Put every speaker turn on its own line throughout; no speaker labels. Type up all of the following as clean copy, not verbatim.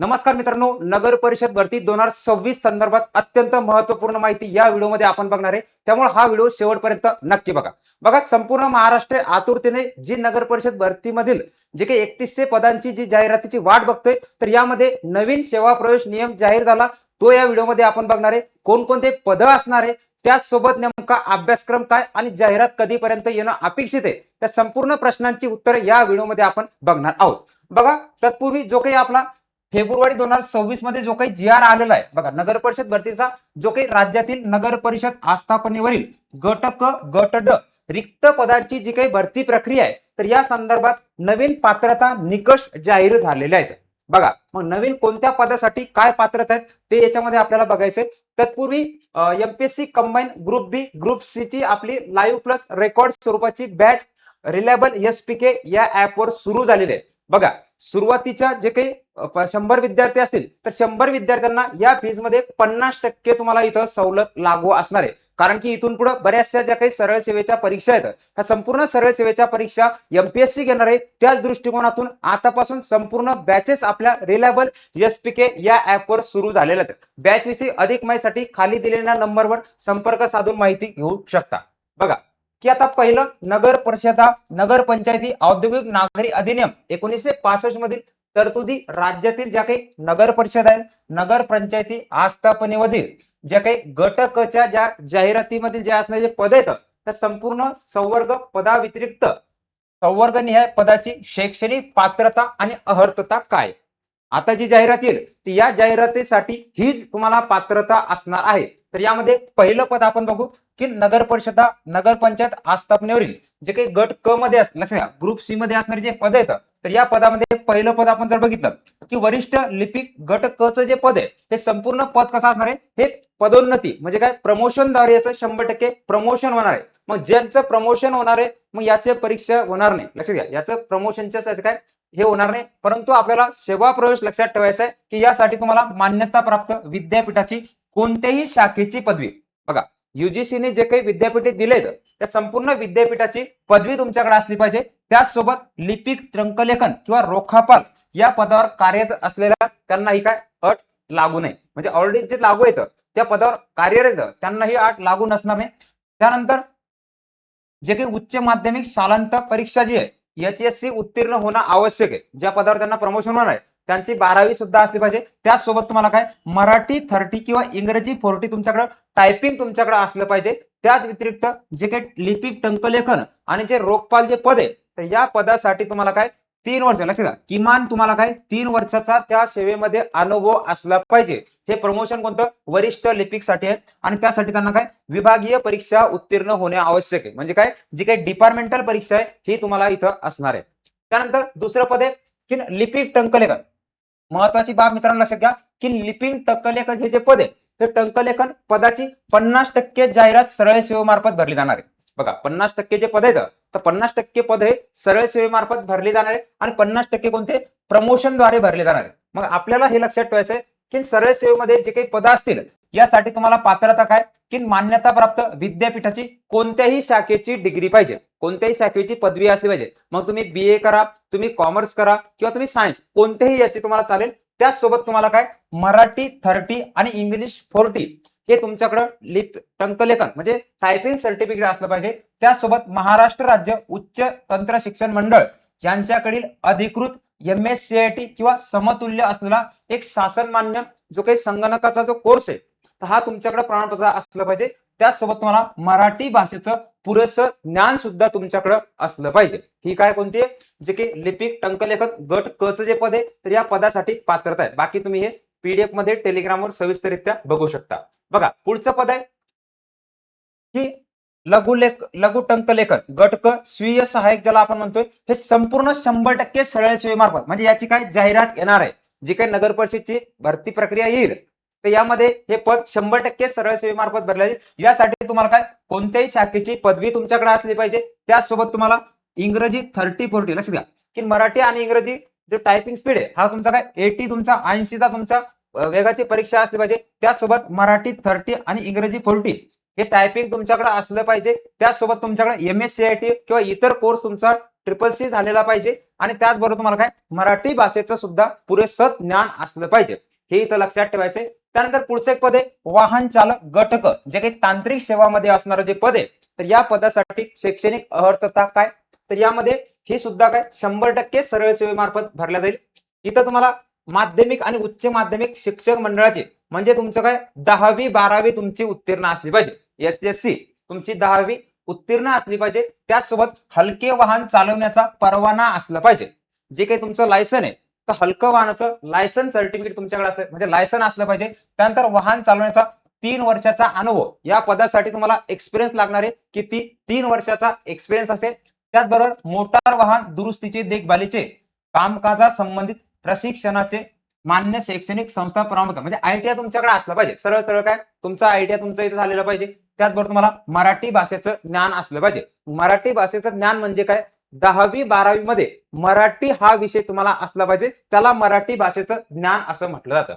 नमस्कार मित्रांनो, नगर परिषद भरती 2026 संदर्भात अत्यंत महत्त्वपूर्ण माहिती या व्हिडिओमध्ये आपण बघणार आहे. त्यामुळे हा व्हिडिओ शेवटपर्यंत नक्की बघा. संपूर्ण महाराष्ट्र आतुरतेने जी नगर परिषद भरतीमधील जे काही 3100 पदांची जी जाहिरातीची वाट बघतोय, तर यामध्ये नवीन सेवा प्रवेश नियम जाहीर झाला. तो या व्हिडिओमध्ये आपण बघणार आहे. कोणकोणते पद असणार आहे, त्याचसोबत नेमका अभ्यासक्रम काय आणि जाहिरात कधीपर्यंत येणं अपेक्षित आहे, त्या संपूर्ण प्रश्नांची उत्तरे या व्हिडिओमध्ये आपण बघणार आहोत. तत्पूर्वी जो काही आपला फेब्रुवारी 2026 मध्ये जो काही जी आर आलेला आहे बघा, नगर परिषद भरतीचा जो काही राज्यातील नगर परिषद आस्थापनेवरील गट क गट ड रिक्त पदांची जी काही भरती प्रक्रिया आहे, तर या संदर्भात नवीन पात्रता निकष जाहीर झालेले आहेत. बघा, मग नवीन कोणत्या पदासाठी काय पात्रता आहेत ते याच्यामध्ये आपल्याला बघायचंय. तत्पूर्वी एमपीएससी कंबाईन ग्रुप बी ग्रुप सी ची आपली लाईव्ह प्लस रेकॉर्ड स्वरूपाची बॅच रिलायबल एसपीके या ऍपवर सुरू झालेली आहे. बघा, सुरुवातीच्या जे काही 100 विद्यार्थी असतील तर 100 विद्यार्थ्यांना या फीज मध्ये 50% तुम्हाला इथं सवलत लागू असणार आहे. कारण की इथून पुढे बऱ्याचशा ज्या काही सरळ सेवेच्या परीक्षा आहेत, ह्या संपूर्ण सरळ सेवेच्या परीक्षा एमपीएससी घेणार आहे. त्याच दृष्टिकोनातून आतापासून संपूर्ण बॅचेस आपल्या रिलायबल एसपीके या ऍपवर सुरू झालेल्या आहेत. बॅच विषयी अधिक माहितीसाठी खाली दिलेल्या नंबरवर संपर्क साधून माहिती घेऊ शकता. बघा की आता पहिलं नगर परिषदा नगर पंचायती औद्योगिक नागरी अधिनियम 1965 मधील तरतुदी राज्यातील ज्या काही नगर परिषद आहेत, नगर पंचायती आस्थापनेमधील ज्या काही गट क च्या ज्या जाहिरातीमधील जे असणारे पद आहेत, त्या संपूर्ण संवर्ग पदाव्यतिरिक्त संवर्गनिहाय पदाची शैक्षणिक पात्रता आणि अर्हता काय. आता जी जाहिरात येईल ती या जाहिरातीसाठी हीच तुम्हाला पात्रता असणार आहे. तर यामध्ये पहिलं पद आपण बघू की नगर परिषदा नगर पंचायत आस्थापनेवरील जे काही गट क मध्ये लक्षात घ्या, ग्रुप सी मध्ये असणारे जे पद आहेत, तर या पदामध्ये पहिलं पद आपण जर बघितलं की वरिष्ठ लिपिक गट क चं जे पद आहे, हे संपूर्ण पद कसं असणार आहे, हे पदोन्नती म्हणजे काय प्रमोशनद्वारे याचं 100% प्रमोशन होणार आहे. मग ज्यांचं प्रमोशन होणार आहे, मग याचे परीक्षा होणार नाही. लक्षात घ्या, याचं प्रमोशनच्या काय हे होणार नाही. परंतु आपल्याला सेवा प्रवेश लक्षात ठेवायचा आहे की यासाठी तुम्हाला मान्यता प्राप्त विद्यापीठाची कोणत्याही शाखेची पदवी, बघा युजीसीने जे काही विद्यापीठे दिलेत त्या संपूर्ण विद्यापीठाची पदवी तुमच्याकडे असली पाहिजे. त्याचसोबत लिपिक टंकलेखन किंवा रोखापाल या पदावर कार्यरत असलेल्या त्यांना ही काय अट लागू नाही. म्हणजे ऑलरेडी जे लागू येतं त्या पदावर कार्यरत त्यांना ही अट लागू नसणार नाही. त्यानंतर जे काही उच्च माध्यमिक शालांत परीक्षा जी आहे एचएससी उत्तीर्ण होणं आवश्यक आहे. ज्या पदावर त्यांना प्रमोशन होणार आहे त्यांची 12वी सुद्धा असली पाहिजे. त्याचसोबत तुम्हाला काय मराठी 30 किंवा इंग्रजी 40 तुमच्याकडे टायपिंग तुमच्याकडे असलं पाहिजे. त्याच व्यतिरिक्त जे काही लिपिक टंकलेखन आणि जे रोखपाल जे पद आहे, तर या पदासाठी तुम्हाला काय 3 वर्ष लक्षात घ्या, किमान तुम्हाला काय 3 वर्षाचा त्या सेवेमध्ये अनुभव असला पाहिजे. हे प्रमोशन कोणतं वरिष्ठ लिपिकसाठी आहे आणि त्यासाठी त्यांना काय विभागीय परीक्षा उत्तीर्ण होणे आवश्यक आहे. म्हणजे काय जी काही डिपार्टमेंटल परीक्षा आहे ही तुम्हाला इथं असणार आहे. त्यानंतर दुसरं पद आहे की लिपिक टंकलेखन. महत्वाची बाब मित्रांनो लक्षात घ्या की लिपिक टंकलेखन हे जे पद आहे ते टंकलेखन पदाची 50% जाहिरात सरळ सेवेमार्फत भरली जाणार आहे. बघा 50% जे पद आहेत तर 50% पद हे सरळ सेवेमार्फत भरली जाणार आहे आणि 50% कोणते प्रमोशनद्वारे भरले जाणार आहे. मग आपल्याला हे लक्षात ठेवायचं आहे की सरळ सेवेमध्ये जे काही पद असतील यासाठी तुम्हाला पात्रता काय की मान्यता प्राप्त विद्यापीठाची कोणत्याही शाखेची डिग्री पाहिजे, कोणत्याही शाखेची पदवी असली पाहिजे. मग तुम्ही बीए करा, तुम्ही कॉमर्स करा किंवा तुम्ही सायन्स, कोणत्याही याची तुम्हाला चालेल. त्याचसोबत तुम्हाला काय मराठी 30 आणि इंग्लिश 40 हे तुमच्याकडे टंकलेखन म्हणजे टायपिंग सर्टिफिकेट असलं पाहिजे. त्याचसोबत महाराष्ट्र राज्य उच्च तंत्र शिक्षण मंडळ यांच्याकडील अधिकृत MSCIT किंवा समतुल्य असलेला एक शासनमान्य जो काही संगणकाचा जो कोर्स आहे, तर हा तुमच्याकडे प्रमाणपत्र असलं पाहिजे. त्याचसोबत तुम्हाला मराठी भाषेचं पुरेसं ज्ञान सुद्धा तुमच्याकडे असलं पाहिजे. ही काय कोणती जे की लिपिक टंकलेखक गट क चं जे पद आहे, तर या पदासाठी पात्रता आहे. बाकी तुम्ही हे पीडीएफ मध्ये टेलिग्रामवर सविस्तररित्या बघू शकता. बघा पुढचं पद आहे की लघु टंकलेखन गट क स्वीय सहाय्यक ज्याला आपण म्हणतोय, हे संपूर्ण 100% सरळ सेवेमार्फत म्हणजे याची काय जाहिरात येणार आहे. जी काही नगर परिषदची भरती प्रक्रिया येईल तर यामध्ये हे पद 100% सरळ सेवेमार्फत भरले जाईल. यासाठी तुम्हाला काय कोणत्याही शाखेची पदवी तुमच्याकडे असली पाहिजे. त्याचसोबत तुम्हाला इंग्रजी 30-40 लक्ष द्या की मराठी आणि इंग्रजी जो टायपिंग स्पीड आहे हा तुमचा काय 80 तुमचा 80चा तुमचा वेगाची परीक्षा असली पाहिजे. त्याचसोबत मराठी 30 आणि इंग्रजी 40 हे टायपिंग तुमच्याकडे असलं पाहिजे, त्याचसोबत तुमच्याकडे MSCIT किंवा इतर कोर्स तुमचा CCC झालेला पाहिजे आणि त्याचबरोबर तुम्हाला काय मराठी भाषेचं सुद्धा पुरेसं ज्ञान असलं पाहिजे, हे इथं लक्षात ठेवायचे. त्यानंतर पुढचं एक पद आहे वाहन चालक घटक, जे काही तांत्रिक सेवामध्ये असणारं जे पद आहे, तर या पदासाठी शैक्षणिक अर्हता काय, तर यामध्ये हे सुद्धा काय 100% सरळ सेवेमार्फत भरल्या जाईल. इथं तुम्हाला माध्यमिक आणि उच्च माध्यमिक शिक्षक मंडळाचे म्हणजे तुमचं काय 10वी 12वी तुमची उत्तीर्ण असली पाहिजे, SSC तुमची 10वी उत्तीर्ण असली पाहिजे. त्याचसोबत हलके वाहन चालवण्याचा परवाना असला पाहिजे. जे काही तुमचं लायसन आहे तर हलकं वाहनाचं लायसन सर्टिफिकेट तुमच्याकडे असलं म्हणजे लायसन असलं पाहिजे. त्यानंतर वाहन चालवण्याचा 3 वर्षाचा अनुभव, या पदासाठी तुम्हाला एक्सपिरियन्स लागणार आहे. किती? 3 वर्षाचा एक्सपिरियन्स असेल. त्याचबरोबर मोटार वाहन दुरुस्तीचे देखभालीचे कामकाजा संबंधित प्रशिक्षणाचे मान्य शैक्षणिक संस्था प्रमाणपत्र म्हणजे ITI तुमच्याकडे असलं पाहिजे. सरळ सरळ काय तुमचा ITI तुमचं इथे झालेलं पाहिजे. त्याचबरोबर तुम्हाला मराठी भाषेचं ज्ञान असलं पाहिजे. मराठी भाषेचं ज्ञान म्हणजे काय 10वी 12वी मध्ये मराठी हा विषय तुम्हाला असला पाहिजे, त्याला मराठी भाषेचं ज्ञान असं म्हटलं जातं.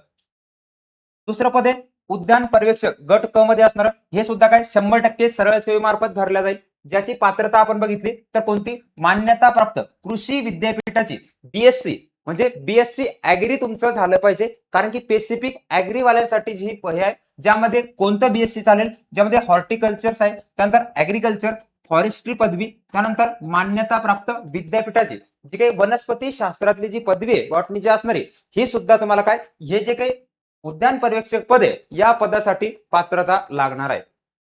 दुसरं पद आहे उद्यान पर्यवेक्षक गट क मध्ये असणार, हे सुद्धा काय 100% सरळ सेवेमार्फत भरल्या जाईल. ज्याची पात्रता आपण बघितली तर कोणती मान्यता प्राप्त कृषी विद्यापीठाची BSc म्हणजे BSc ऍग्री तुमचं झालं पाहिजे, कारण की स्पेसिफिक ऍग्री वाल्यांसाठी जी हे आहे, ज्यामध्ये कोणतं BSc चालेल, ज्यामध्ये हॉर्टिकल्चर आहे, त्यानंतर ऍग्रीकल्चर फॉरेस्ट्री पदवी, त्यानंतर मान्यता प्राप्त विद्यापीठाची जी काही वनस्पती शास्त्रातली जी पदवी आहे बॉटनी जी असणारी, ही सुद्धा तुम्हाला काय हे जे काही उद्यान पर्यवेक्षक पद आहे या पदासाठी पात्रता लागणार आहे.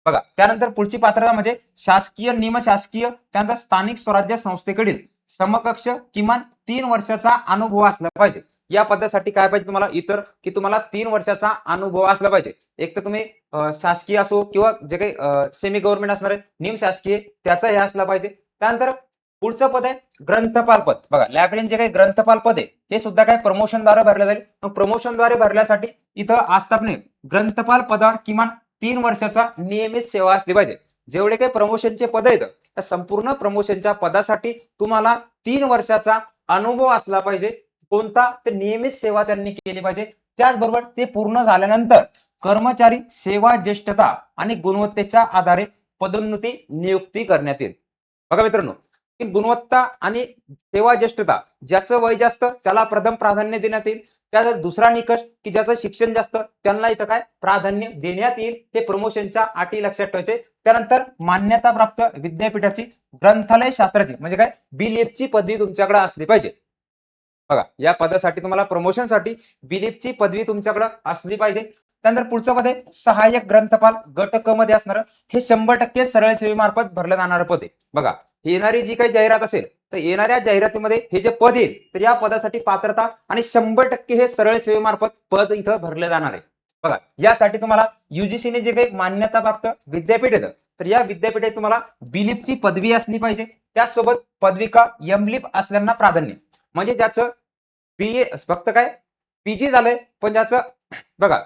बघा त्यानंतर पुढची पात्रता म्हणजे शासकीय निमशासकीय त्यानंतर स्थानिक स्वराज्य संस्थेकडील समकक्ष किमान 3 वर्षाचा अनुभव असला पाहिजे. या पदासाठी काय पाहिजे तुम्हाला इतर की तुम्हाला 3 वर्षाचा अनुभव असला पाहिजे. एक तर तुम्ही शासकीय असो किंवा जे काही सेमी गव्हर्नमेंट असणार आहे निमशासकीय त्याचं हे असलं पाहिजे. त्यानंतर पुढचं पद आहे ग्रंथपाल पद. बघा लायब्ररीन जे काही ग्रंथपाल पद आहे हे सुद्धा काय प्रमोशनद्वारे भरलं जाईल. प्रमोशनद्वारे भरल्यासाठी इथं आस्थापने ग्रंथपाल पदावर किमान 3 वर्षाचा नियमित सेवा असली पाहिजे. जेवढे काही प्रमोशनचे पद आहेत त्या संपूर्ण प्रमोशनच्या पदासाठी तुम्हाला 3 वर्षाचा अनुभव असला पाहिजे. कोणता? तर नियमित सेवा त्यांनी केली पाहिजे. त्याचबरोबर ते पूर्ण झाल्यानंतर कर्मचारी सेवा ज्येष्ठता आणि गुणवत्तेच्या आधारे पदोन्नती नियुक्ती करण्यात येईल. बघा मित्रांनो, की गुणवत्ता आणि सेवा ज्येष्ठता ज्याचं वय जास्त त्याला प्रथम प्राधान्य देण्यात येईल. त्याचा दुसरा निकष की ज्याचं शिक्षण जास्त त्यांना इथं काय प्राधान्य देण्यात येईल. हे प्रमोशनच्या अटी लक्षात ठेवायचे. त्यानंतर मान्यता प्राप्त विद्यापीठाची ग्रंथालय शास्त्राची म्हणजे काय BLIPची पदवी तुमच्याकडे असली पाहिजे. बघा या पदासाठी तुम्हाला प्रमोशनसाठी BLIPची पदवी तुमच्याकडे असली पाहिजे. त्यानंतर पुढचं पद आहे सहाय्यक ग्रंथपाल गट क मध्ये असणार, हे 100% सरळ सेवेमार्फत भरलं जाणारं पद आहे. बघा येणारी जी काही जाहिरात असेल तर येणाऱ्या जाहिरातीमध्ये हे जे पद येईल तर या पदासाठी पात्रता आणि 100% हे सरळ सेवेमार्फत पद इथं भरलं जाणार आहे. बघा यासाठी तुम्हाला UGC ने जे काही मान्यता प्राप्त विद्यापीठ येतं तर या विद्यापीठात तुम्हाला BLIPची पदवी असली पाहिजे. त्याचसोबत पदविका MLIP असल्याना प्राधान्य म्हणजे ज्याचं BA फक्त काय PG झालंय पण ज्याचं बघा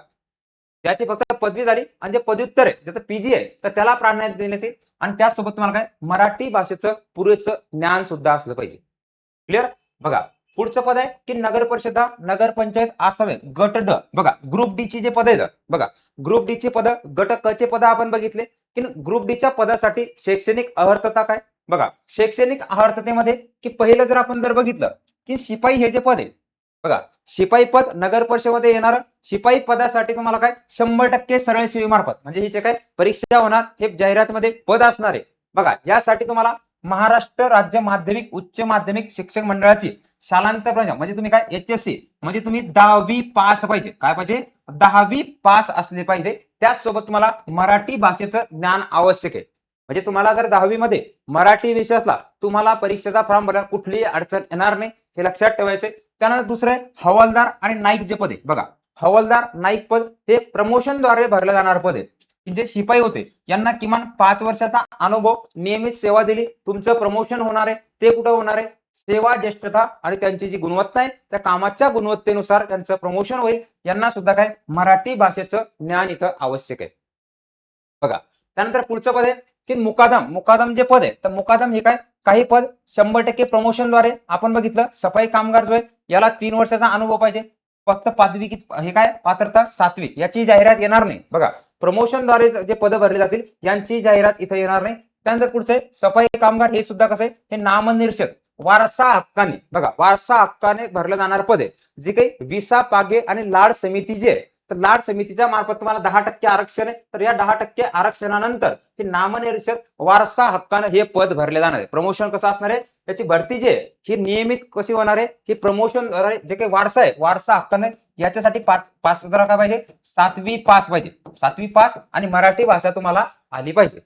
त्याची फक्त पदवी झाली आणि जे पदव्युत्तर आहे ज्याचं PG आहे तर त्याला प्राधान्य देण्यात येईल. आणि त्याचसोबत तुम्हाला काय मराठी भाषेचं पुरेसं ज्ञान सुद्धा असलं पाहिजे. क्लिअर? बघा पुढचं पद आहे की नगर परिषदा नगरपंचायत असावे गट ड. बघा ग्रुप डी ची जे पद आहेत बघा ग्रुप डी ची पद गट क चे पद आपण बघितले की ग्रुप डी च्या पदासाठी शैक्षणिक अर्हता काय. बघा शैक्षणिक अर्हतेमध्ये की पहिलं जर आपण बघितलं की शिपाई हे जे पद आहे बघा शिपाई पद नगर परिषदेमध्ये येणार शिपाई पदासाठी तुम्हाला काय 100% सरळ सेवेमार्फत म्हणजे हिचे काय परीक्षा होणार, हे जाहिरातीमध्ये पद असणार आहे. बघा यासाठी तुम्हाला महाराष्ट्र राज्य माध्यमिक उच्च माध्यमिक शिक्षक मंडळाची शालांत परीक्षा म्हणजे तुम्ही काय HSC म्हणजे तुम्ही 10वी पास पाहिजे. काय पाहिजे? 10वी पास असले पाहिजे. त्याचसोबत तुम्हाला मराठी भाषेचं ज्ञान आवश्यक आहे. म्हणजे तुम्हाला जर 10वी मध्ये मराठी विषय असला तुम्हाला परीक्षेचा फॉर्म भरायला कुठलीही अडचण येणार नाही, हे लक्षात ठेवायचे. त्यानंतर दुसरं आहे हवालदार आणि नाईक जे पद आहे बघा हवालदार नाईक पद हे प्रमोशनद्वारे भरलं जाणार पद आहे. जे शिपाई होते यांना किमान 5 वर्षाचा अनुभव नियमित सेवा दिली तुमचं प्रमोशन होणार आहे. ते कुठं होणार आहे? सेवा ज्येष्ठता आणि त्यांची जी गुणवत्ता आहे त्या कामाच्या गुणवत्तेनुसार त्यांचं प्रमोशन होईल. यांना सुद्धा काय मराठी भाषेचं ज्ञान इथं आवश्यक आहे. बघा त्यानंतर पुढचं पद आहे की मुकादम. मुकादम जे पद आहे तर मुकादम हे काय काही पद 100% प्रमोशनद्वारे आपण बघितलं सफाई कामगार जो आहे याला 3 वर्षाचा अनुभव पाहिजे. फक्त पदवी हे काय पात्रता 7वी याची जाहिरात येणार नाही. बघा प्रमोशनद्वारे जे पद भरले जातील यांची जाहिरात इथे येणार नाही. त्यानंतर पुढचे सफाई कामगार, हे सुद्धा कसं आहे, हे नामनिर्देशित वारसा हक्काने, बघा वारसा हक्काने भरलं जाणार पद आहे. जे काही विसा पागे आणि लाड समिती जे आहे, तर लाड समितीच्या मार्फत तुम्हाला 10% आरक्षण आहे. तर या 10% आरक्षणानंतर हे नामनिर्देशित वारसा हक्काने हे पद भरले जाणार आहे. प्रमोशन कसं असणार आहे, याची भरती जी आहे ही नियमित कशी होणार आहे, ही प्रमोशन जे काही वारसा आहे, वारसा हक्काने याच्यासाठी पास जरा काय पाहिजे, 7वी पास पाहिजे. 7वी पास आणि मराठी भाषा तुम्हाला आली पाहिजे.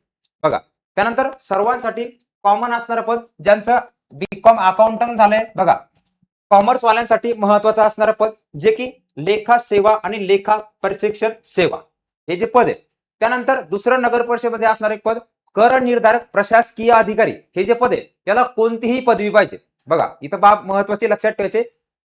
बघा त्यानंतर सर्वांसाठी कॉमन असणारं पद, ज्यांचं बीकॉम अकाउंटंट झालंय, बघा कॉमर्स वाल्यांसाठी महत्वाचं असणारं पद, जे की लेखा सेवा आणि लेखा प्रशिक्षण सेवा हे जे पद आहे. त्यानंतर दुसरं नगर परिषदेमध्ये असणारे पद कर निर्धारक प्रशासकीय अधिकारी, हे जे पद आहे याला कोणतीही पदवी पाहिजे. बघा इथं बाब महत्वाची लक्षात ठेवायचे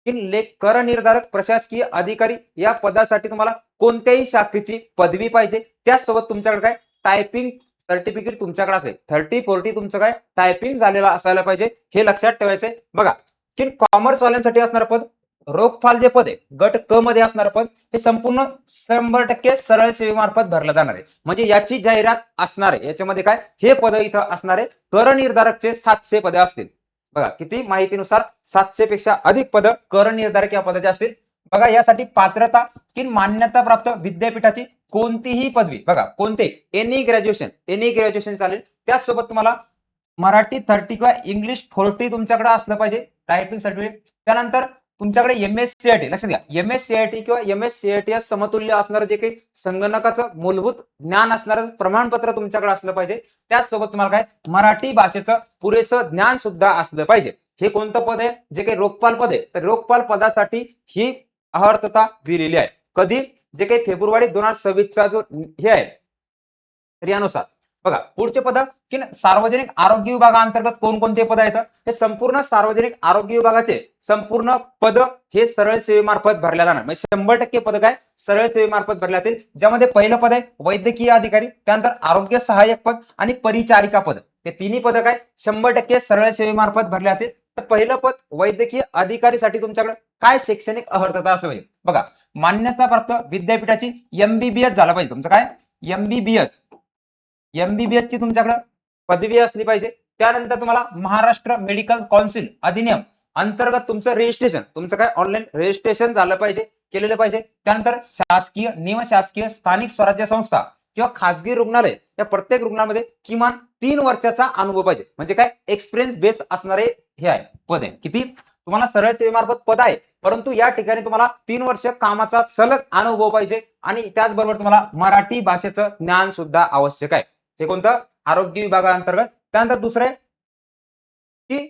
की कर निर्धारक प्रशासकीय अधिकारी या पदासाठी तुम्हाला कोणत्याही शाखेची पदवी पाहिजे. त्याचसोबत तुमच्याकडे काय टायपिंग सर्टिफिकेट तुमच्याकडे असेल, 30-40 तुमचं काय टायपिंग झालेलं असायला पाहिजे, हे लक्षात ठेवायचंय. बघा की कॉमर्स वाल्यांसाठी असणारं पद रोखपाल जे पद आहे गट क मध्ये असणारं पद, हे संपूर्ण 100% सरळ सेवेमार्फत भरलं जाणार आहे. म्हणजे याची जाहिरात असणार आहे. याच्यामध्ये काय हे पद इथं असणार आहे. कर निर्धारकचे 700 पदे असतील. बघा किती माहितीनुसार 700 पेक्षा अधिक पद कर निर्धारक या पदाचे असतील. बघा यासाठी पात्रता की मान्यता प्राप्त विद्यापीठाची कोणतीही पदवी, बघा कोणते, एनी ग्रॅज्युएशन चालेल. त्याचसोबत तुम्हाला मराठी 30 किंवा इंग्लिश 40 तुमच्याकडे असलं पाहिजे टायपिंग सर्टिफिकेट. त्यानंतर तुमच्याकडे MSCIT, लक्षात घ्या MSCIT किंवा MSCIT समतुल्य असणारं जे काही संगणकाचं मूलभूत ज्ञान असणारं प्रमाणपत्र तुमच्याकडे असलं पाहिजे. त्याचसोबत तुम्हाला काय मराठी भाषेचं पुरेसं ज्ञान सुद्धा असलं पाहिजे. हे कोणतं पद आहे, जे काही रोखपाल पद आहे, तर रोखपाल पदासाठी ही अर्हता दिलेली आहे. कधी, जे काही फेब्रुवारी 2026चा जो हे आहे तर यानुसार. बघा पुढचे पद की सार्वजनिक आरोग्य विभागाअंतर्गत कोणकोणते पद आहेत, हे संपूर्ण सार्वजनिक आरोग्य विभागाचे संपूर्ण पद हे सरळ सेवेमार्फत भरल्या जाणार. म्हणजे 100% पद काय सरळ सेवेमार्फत भरल्या जातील. ज्यामध्ये पहिलं पद आहे वैद्यकीय अधिकारी, त्यानंतर आरोग्य सहाय्यक पद आणि परिचारिका पद, हे तिन्ही पद काय 100% सरळ सेवेमार्फत भरल्या जातील. तर पहिलं पद वैद्यकीय अधिकारीसाठी तुमच्याकडे काय शैक्षणिक अर्हता असलं पाहिजे, बघा मान्यता प्राप्त विद्यापीठाची MBBS झाला पाहिजे. तुमचं काय MBBS ची तुमच्याकडे पदवी असली पाहिजे. त्यानंतर तुम्हाला महाराष्ट्र मेडिकल काउन्सिल अधिनियम अंतर्गत तुमचं रजिस्ट्रेशन, तुमचं काय ऑनलाईन रजिस्ट्रेशन झालं पाहिजे, केलेलं पाहिजे. त्यानंतर शासकीय, निमशासकीय, स्थानिक स्वराज्य संस्था किंवा खासगी रुग्णालय या प्रत्येक रुग्णामध्ये किमान 3 वर्षाचा अनुभव पाहिजे. म्हणजे काय एक्सपिरियन्स बेस असणारे हे आहे पद आहे. किती तुम्हाला सरळ सेवेमार्फत पद आहे, परंतु या ठिकाणी तुम्हाला 3 वर्ष कामाचा सलग अनुभव पाहिजे आणि त्याचबरोबर तुम्हाला मराठी भाषेचं ज्ञान सुद्धा आवश्यक आहे. हे कोणतं आरोग्य विभागाअंतर्गत. त्यानंतर दुसरे की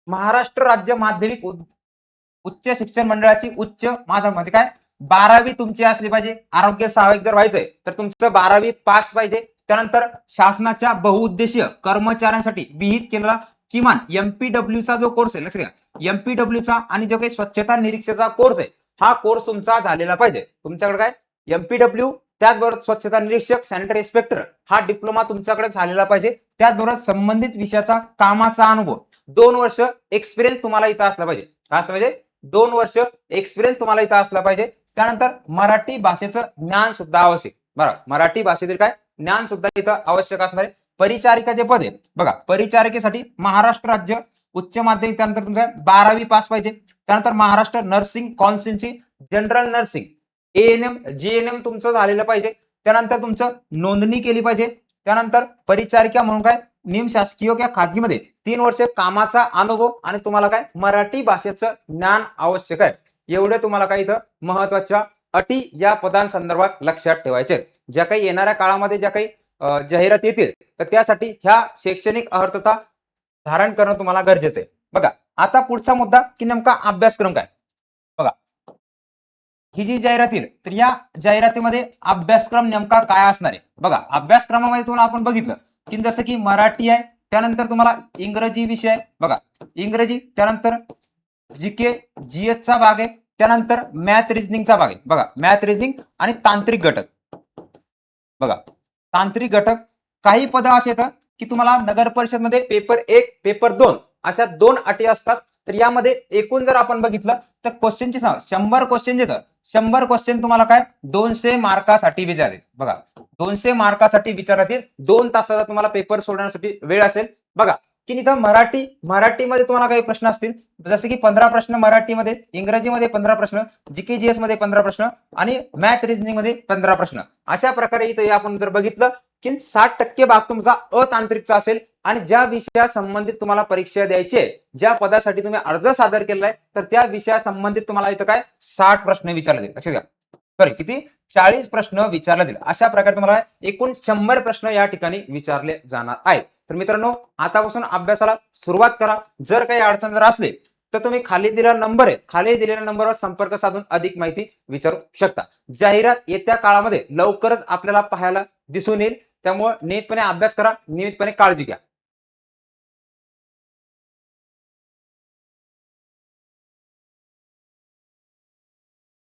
महाराष्ट्र राज्य माध्यमिक उच्च शिक्षण मंडळाची उच्च माध्यमिक, म्हणजे काय 12वी तुमची असली पाहिजे. आरोग्य सहाय्यक जर व्हायचंय तर तुमचं 12वी पास पाहिजे. त्यानंतर शासनाच्या बहुउद्देशीय कर्मचाऱ्यांसाठी विहित केलेला किमान MPW चा जो कोर्स आहे, लक्षात घ्या MPW चा आणि जो काही स्वच्छता निरीक्षकाचा कोर्स आहे, हा कोर्स तुमचा झालेला पाहिजे. तुमच्याकडे काय MPW, त्याचबरोबर स्वच्छता निरीक्षक, सॅनिटरी इन्स्पेक्टर हा डिप्लोमा तुमच्याकडे झालेला पाहिजे. त्याचबरोबर संबंधित विषयाचा कामाचा अनुभव 2 वर्ष एक्सपिरियन्स तुम्हाला इथं असला पाहिजे. काय असलं पाहिजे, 2 वर्ष एक्सपिरियन्स तुम्हाला इथं असला पाहिजे. त्यानंतर मराठी भाषेचं ज्ञान सुद्धा आवश्यक. बरं मराठी भाषेतील काय ज्ञान सुद्धा इथं आवश्यक असणार आहे. परिचारिका जे पद आहे, बघा परिचारिकेसाठी महाराष्ट्र राज्य उच्च माध्यमिक, त्यानंतर तुमचं 12वी पास पाहिजे. त्यानंतर महाराष्ट्र नर्सिंग काउन्सिलची जनरल नर्सिंग ANM GNM तुमचं झालेलं पाहिजे. त्यानंतर तुमचं नोंदणी केली पाहिजे. त्यानंतर परिचारिका म्हणून काय निमशासकीय किंवा खाजगीमध्ये 3 वर्ष कामाचा अनुभव आणि तुम्हाला काय मराठी भाषेचं ज्ञान आवश्यक आहे. एवढे तुम्हाला काय इथं महत्वाच्या अटी या पदांसंदर्भात लक्षात ठेवायचे. ज्या काही येणाऱ्या काळामध्ये ज्या काही जाहिरात येतील तर त्यासाठी ह्या शैक्षणिक अर्हता धारण करणं तुम्हाला गरजेचं आहे. बघा आता पुढचा मुद्दा की नेमका अभ्यासक्रम काय. बघा ही जी जाहिरात येईल तर या जाहिरातीमध्ये अभ्यासक्रम नेमका काय असणार आहे. बघा अभ्यासक्रमामध्ये तुम्हाला आपण बघितलं की जसं की मराठी आहे, त्यानंतर तुम्हाला इंग्रजी विषय आहे, बघा इंग्रजी, त्यानंतर GK GS चा भाग आहे, त्यानंतर मॅथ रिझनिंगचा भाग आहे. बघा मॅथ रिझनिंग आणि तांत्रिक घटक. बघा तांत्रिक घटक काही पद असे येतात की तुम्हाला नगर परिषद मध्ये पेपर 1 पेपर 2 अशा 2 अटी असतात. तर यामध्ये एकूण जर आपण बघितलं तर क्वेश्चनची 100 क्वेश्चन येतं 100 क्वेश्चन तुम्हाला काय 200 मार्कासाठी विचारले. बघा 200 मार्कासाठी विचारण्यात येईल. 2 तासाचा तुम्हाला पेपर सोडवण्यासाठी वेळ असेल. बघा की इथं मराठीमध्ये तुम्हाला काही प्रश्न असतील, जसे की 15 प्रश्न मराठीमध्ये, इंग्रजीमध्ये 15 प्रश्न, जीके जीएस मध्ये 15 प्रश्न आणि मॅथ रिझनिंग मध्ये 15 प्रश्न. अशा प्रकारे इथे आपण जर बघितलं की 60% भाग तुमचा अतांत्रिकचा असेल आणि ज्या विषयासंबंधित तुम्हाला परीक्षा द्यायची आहे, ज्या पदासाठी तुम्ही अर्ज सादर केलाय, तर त्या विषयासंबंधित तुम्हाला इथं काय 60 प्रश्न विचारले जाईल. लक्षात घ्या. सॉरी किती 40 प्रश्न विचारले जाईल. अशा प्रकारे तुम्हाला एकूण 100 प्रश्न या ठिकाणी विचारले जाणार आहेत. तर मित्रांनो, आतापासून अभ्यासाला सुरुवात करा. जर काही अडचण जर असली तर तुम्ही खाली दिलेला नंबर आहे, खाली दिलेल्या नंबरवर संपर्क साधून अधिक माहिती विचारू शकता. जाहिरात येत्या काळामध्ये लवकरच आपल्याला पाहायला दिसून येईल. त्यामुळे नियमितपणे अभ्यास करा, नियमितपणे काळजी घ्या.